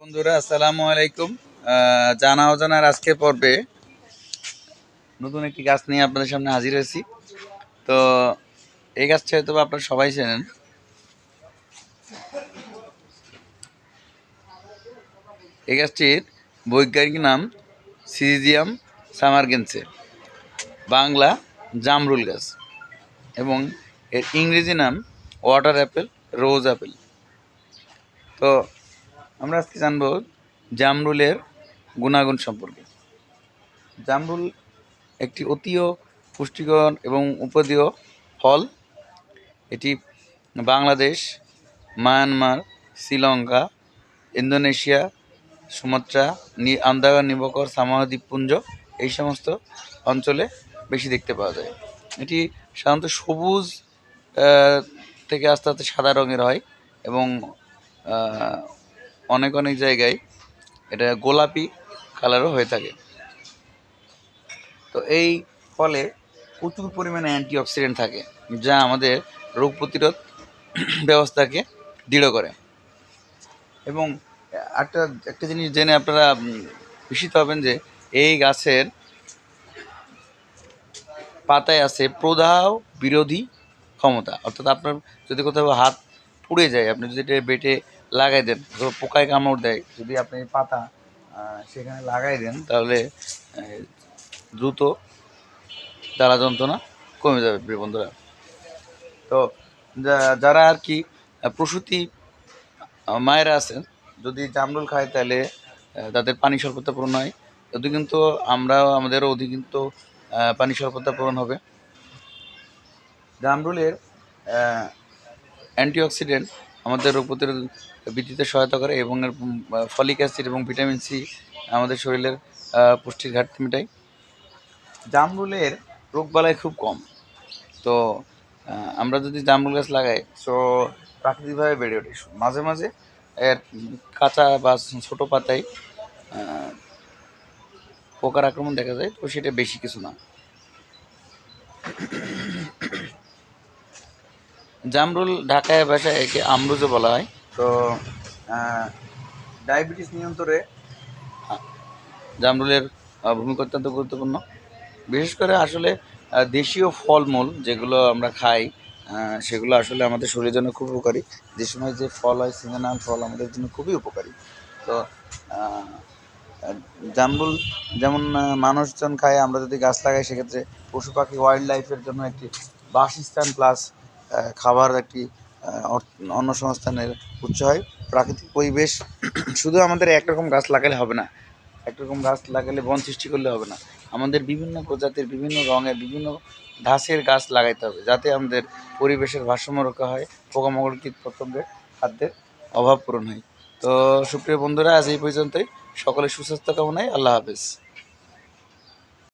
বন্ধুরা আসসালামু আলাইকুম। জানা অজানার আজকের পর্বে নতুন একটি গাছ নিয়ে আপনাদের সামনে হাজির হয়েছি। তো এই গাছটা হয়তো আপনারা সবাই চেনেন। এই গাছটির বৈজ্ঞানিক নাম সিজিয়াম সামারগেন্সে, বাংলা জামরুল গাছ, এবং এর ইংরেজি নাম ওয়াটার অ্যাপেল, রোজ অ্যাপেল। তো আমরা আজকে জানবো জামরুলের গুণাগুণ সম্পর্কে। জামরুল একটি অতিও পুষ্টিকর এবং উপদীয় ফল। এটি Bangladesh, Myanmar, Sri Lanka, Indonesia, Sumatra, Andaman Nicobar, Samoa দ্বীপপুঞ্জ এই সমস্ত অঞ্চলে বেশি দেখতে পাওয়া যায়। এটি সাধারণত সবুজ থেকে আস্তে আস্তে সাদা রঙের হয় এবং অনেক অনেক জায়গায় এটা গোলাপি কালারও হয়ে থাকে। তো এই ফলে প্রচুর পরিমাণে অ্যান্টিঅক্সিডেন্ট থাকে, যা আমাদের রোগ প্রতিরোধ ব্যবস্থাকে দৃঢ় করে। এবং একটা জিনিস জেনে আপনারা বিস্মিত হবেন যে এই গাছের পাতায় আছে প্রদাহ বিরোধী ক্ষমতা। অর্থাৎ আপনার যদি কোথাও হাত পুড়ে যায়, আপনি যদি এটা বেটে লাগাই দেন, পোকায় কামড় দেয়, যদি আপনি পাতা সেখানে লাগাই দেন, তাহলে দ্রুত জ্বালা যন্ত্রণা কমে যাবে প্রিয় বন্ধুরা। তো যারা আর কি প্রসূতি মায়েরা আছেন, যদি জামরুল খায় তাহলে তাদের পানি স্বল্পতা পূরণ হয়। যদি কিন্তু আমাদেরও অধিকন্তু পানি স্বল্পতা পূরণ হবে। জামরুলের অ্যান্টিঅক্সিডেন্ট আমাদের রোগ প্রতিরোধ বৃদ্ধিতে সহায়তা করে এবং এর ফলিক অ্যাসিড এবং ভিটামিন সি আমাদের শরীরের পুষ্টির ঘাটতি মেটায়। জামরুলের রোগবালাই খুব কম। তো আমরা যদি জামরুল গাছ লাগাই, তো প্রাকৃতিকভাবে বেড়ে ওঠে। মাঝে মাঝে এর কাঁচা বা ছোটো পাতায় পোকার আক্রমণ দেখা যায়, তো সেটা বেশি কিছু না। জামরুল ঢাকায় ভাষায় একে আমরুজও বলা হয়। তো ডায়াবেটিস নিয়ন্ত্রণে জামরুলের ভূমিকা অত্যন্ত গুরুত্বপূর্ণ। বিশেষ করে আসলে দেশীয় ফলমূল যেগুলো আমরা খাই, সেগুলো আসলে আমাদের শরীরের জন্য খুব উপকারী। যে সময় যে ফল হয়, সিজনাল ফল আমাদের জন্য খুবই উপকারী। তো জামরুল যেমন মানুষজন খায়, আমরা যদি গাছ লাগাই সেক্ষেত্রে পশু পাখি ওয়াইল্ড লাইফের জন্য একটি বাসস্থান প্লাস খাবার একটি অন্নসংস্থানের উৎস হয়। প্রাকৃতিক পরিবেশ শুধু আমাদের একরকম গাছ লাগালে হবে না, একরকম গাছ লাগালে বন সৃষ্টি করলে হবে না, আমাদের বিভিন্ন প্রজাতির, বিভিন্ন রঙের, বিভিন্ন ধাঁচের গাছ লাগাইতে হবে, যাতে আমাদের পরিবেশের ভারসাম্য রক্ষা হয়, পোকামাকড় কীট পতঙ্গের খাদ্যের অভাব পূরণ হয়। তো সুপ্রিয় বন্ধুরা, আজ এই পর্যন্তই। সকলের সুস্বাস্থ্য কামনায় আল্লাহ হাফেজ।